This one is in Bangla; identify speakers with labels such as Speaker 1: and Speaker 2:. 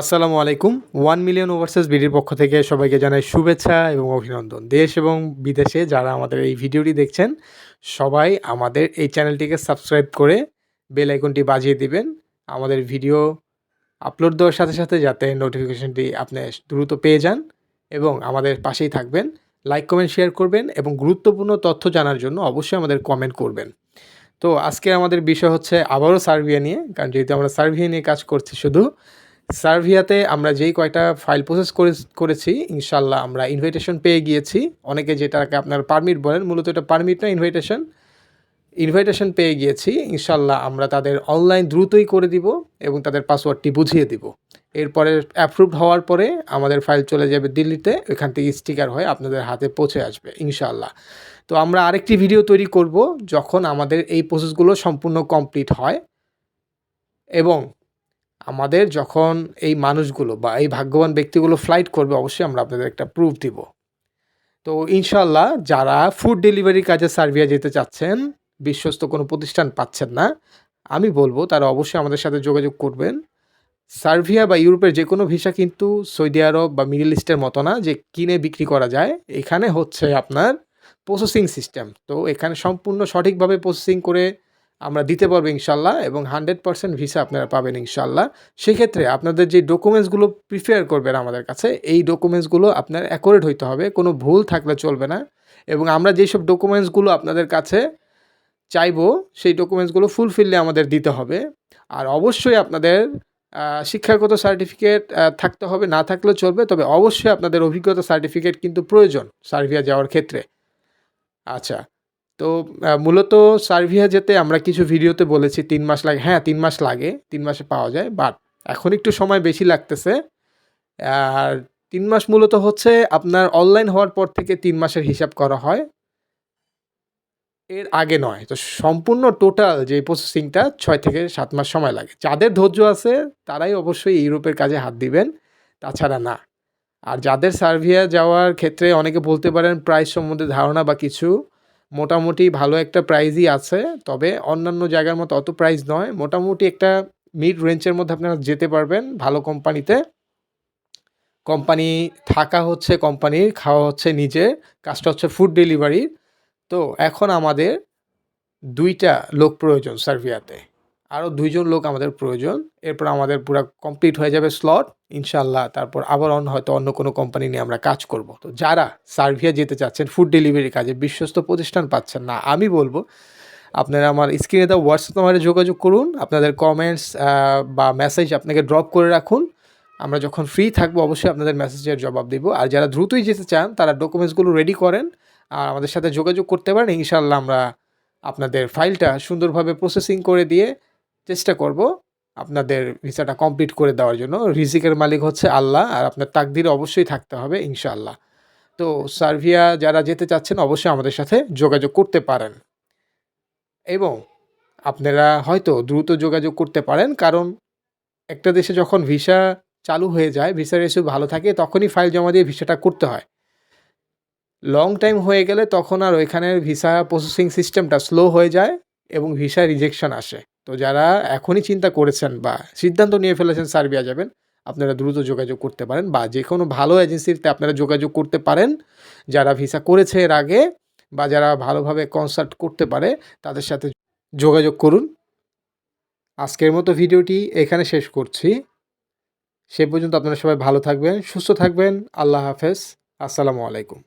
Speaker 1: আসসালামু আলাইকুম। 1 মিলিয়ন ওভারসিজ বিডির পক্ষ থেকে সবাইকে জানাই শুভেচ্ছা এবং অভিনন্দন। দেশ এবং বিদেশে যারা আমাদের এই ভিডিওটি দেখছেন, সবাই আমাদের এই চ্যানেলটিকে সাবস্ক্রাইব করে বেল আইকনটি বাজিয়ে দিবেন। আমাদের ভিডিও আপলোড দেওয়ার সাথে, সাথে যাতে নোটিফিকেশনটি আপনি দ্রুত পেয়ে যান এবং আমাদের পাশেই থাকবেন। লাইক, কমেন্ট, শেয়ার করবেন এবং গুরুত্বপূর্ণ তথ্য জানার জন্য অবশ্যই আমাদের কমেন্ট করবেন। তো আজকে আমাদের বিষয় হচ্ছে আবারও সার্বিয়া নিয়ে, কারণ যেহেতু আমরা সার্বিয়া নিয়ে কাজ করছি শুধু। সার্বিয়াতে আমরা যেই কয়টা ফাইল প্রসেস করেছি ইনশাল্লাহ আমরা ইনভাইটেশন পেয়ে গিয়েছি। অনেকে যেটাকে আপনার পারমিট বলেন, মূলত এটা পারমিট না, ইনভাইটেশন পেয়ে গিয়েছি। ইনশাল্লাহ আমরা তাদের অনলাইন দ্রুতই করে দিব এবং তাদের পাসওয়ার্ডটি বুঝিয়ে দিব। এরপরে অ্যাপ্রুভড হওয়ার পরে আমাদের ফাইল চলে যাবে দিল্লিতে, ওইখান থেকে স্টিকার হয়ে আপনাদের হাতে পৌঁছে আসবে ইনশাল্লাহ। তো আমরা আরেকটি ভিডিও তৈরি করব যখন আমাদের এই প্রসেসগুলো সম্পূর্ণ কমপ্লিট হয় এবং আমাদের যখন এই মানুষগুলো বা এই ভাগ্যবান ব্যক্তিগুলো ফ্লাইট করবে, অবশ্যই আমরা আপনাদের একটা প্রুফ দিব। তো ইনশাল্লাহ যারা ফুড ডেলিভারি কাজে সার্বিয়া যেতে চাচ্ছেন, বিশ্বস্ত কোনো প্রতিষ্ঠান পাচ্ছেন না, আমি বলবো তারা অবশ্যই আমাদের সাথে যোগাযোগ করবেন। সার্বিয়া বা ইউরোপের যে কোনো ভিসা কিন্তু সৌদি আরব বা মিডল ইস্টের মতো না যে কিনে বিক্রি করা যায়। এখানে হচ্ছে আপনার প্রসেসিং সিস্টেম। তো এখানে সম্পূর্ণ সঠিকভাবে প্রসেসিং করে আমরা দিতে পারবো ইনশাল্লাহ এবং 100% ভিসা আপনারা পাবেন ইনশাল্লাহ। সেক্ষেত্রে আপনাদের যে ডকুমেন্টসগুলো প্রিফেয়ার করবেন আমাদের কাছে, এই ডকুমেন্টসগুলো আপনার অ্যাকুরেট হইতে হবে, কোনো ভুল থাকলে চলবে না। এবং আমরা যেসব ডকুমেন্টসগুলো আপনাদের কাছে চাইবো, সেই ডকুমেন্টসগুলো ফুলফিললি আমাদের দিতে হবে। আর অবশ্যই আপনাদের শিক্ষাগত সার্টিফিকেট থাকতে হবে, না থাকলেও চলবে, তবে অবশ্যই আপনাদের অভিজ্ঞতা সার্টিফিকেট কিন্তু প্রয়োজন সার্বিয়া যাওয়ার ক্ষেত্রে। আচ্ছা, তো মূলত সার্বিয়া যেতে আমরা কিছু ভিডিওতে বলেছি 3 মাস লাগে। হ্যাঁ, 3 মাস লাগে, 3 মাসে পাওয়া যায়, বাট এখন একটু সময় বেশি লাগতেছে। আর 3 মাস মূলত হচ্ছে আপনার অনলাইন হওয়ার পর থেকে 3 মাসের হিসাব করা হয়, এর আগে নয়। তো সম্পূর্ণ টোটাল যে প্রসেসিংটা 6 থেকে 7 মাস সময় লাগে। যাদের ধৈর্য আছে তারাই অবশ্যই ইউরোপের কাজে হাত দিবেন, তাছাড়া না। আর যাদের সার্বিয়া যাওয়ার ক্ষেত্রে অনেকে বলতে পারেন প্রাইস সম্বন্ধে ধারণা বা কিছু, মোটামুটি ভালো একটা প্রাইসই আছে, তবে অন্যান্য জায়গার মতো অত প্রাইস নয়। মোটামুটি একটা মিড রেঞ্জের মধ্যে আপনারা যেতে পারবেন ভালো কোম্পানিতে। কোম্পানি থাকা হচ্ছে কোম্পানির, খাওয়া হচ্ছে নিজের, কাজটা হচ্ছে ফুড ডেলিভারির। তো এখন আমাদের 2 টা লোক প্রয়োজন সার্বিয়াতে। আরও 2 জন লোক আমাদের প্রয়োজন। এরপর আমাদের পুরা কমপ্লিট হয়ে যাবে স্লট ইনশাআল্লাহ। তারপর আবার হয়তো অন্য কোনো কোম্পানি নিয়ে আমরা কাজ করব। তো যারা সার্বিয়া যেতে চাচ্ছেন ফুড ডেলিভারি কাজে, বিশ্বস্ত প্রতিষ্ঠান পাচ্ছেন না, আমি বলব আপনারা আমার স্ক্রিনে দেওয়া হোয়াটসঅ্যাপ নাম্বারে যোগাযোগ করুন। আপনাদের কমেন্টস বা মেসেজ আপনাকে ড্রপ করে রাখুন। আমরা যখন ফ্রি থাকবো অবশ্যই আপনাদের মেসেজের জবাব দিব। আর যারা দ্রুতই যেতে চান তারা ডকুমেন্টসগুলো রেডি করেন আর আমাদের সাথে যোগাযোগ করতে পারেন। ইনশাআল্লাহ আমরা আপনাদের ফাইলটা সুন্দরভাবে প্রসেসিং করে দিয়ে চেষ্টা করব আপনাদের ভিসাটা কমপ্লিট করে দেওয়ার জন্য। রিজিকের মালিক হচ্ছে আল্লাহ, আর আপনার তাকদিরে অবশ্যই থাকতে হবে ইনশাআল্লাহ। তো সার্বিয়া যারা যেতে চাচ্ছেন অবশ্যই আমাদের সাথে যোগাযোগ করতে পারেন এবং আপনারা হয়তো দ্রুত যোগাযোগ করতে পারেন, কারণ একটা দেশে যখন ভিসা চালু হয়ে যায়, ভিসার ইস্যু ভালো থাকে, তখনই ফাইল জমা দিয়ে ভিসাটা করতে হয়। লং টাইম হয়ে গেলে তখন আর ওইখানের ভিসা প্রসেসিং সিস্টেমটা স্লো হয়ে যায় এবং ভিসা রিজেকশন আসে। তো যারা এখনই চিন্তা করেছেন বা সিদ্ধান্ত নিয়ে ফেলেছেন সার্বিয়া যাবেন, আপনারা দ্রুত যোগাযোগ করতে পারেন বা যে কোনো ভালো এজেন্সিতে আপনারা যোগাযোগ করতে পারেন যারা ভিসা করেছে এর আগে বা যারা ভালোভাবে কনসাল্ট করতে পারে, তাদের সাথে যোগাযোগ করুন। আজকের মতো ভিডিওটি এখানে শেষ করছি। সে পর্যন্ত আপনারা সবাই ভালো থাকবেন, সুস্থ থাকবেন। আল্লাহ হাফেজ। আসসালামু আলাইকুম।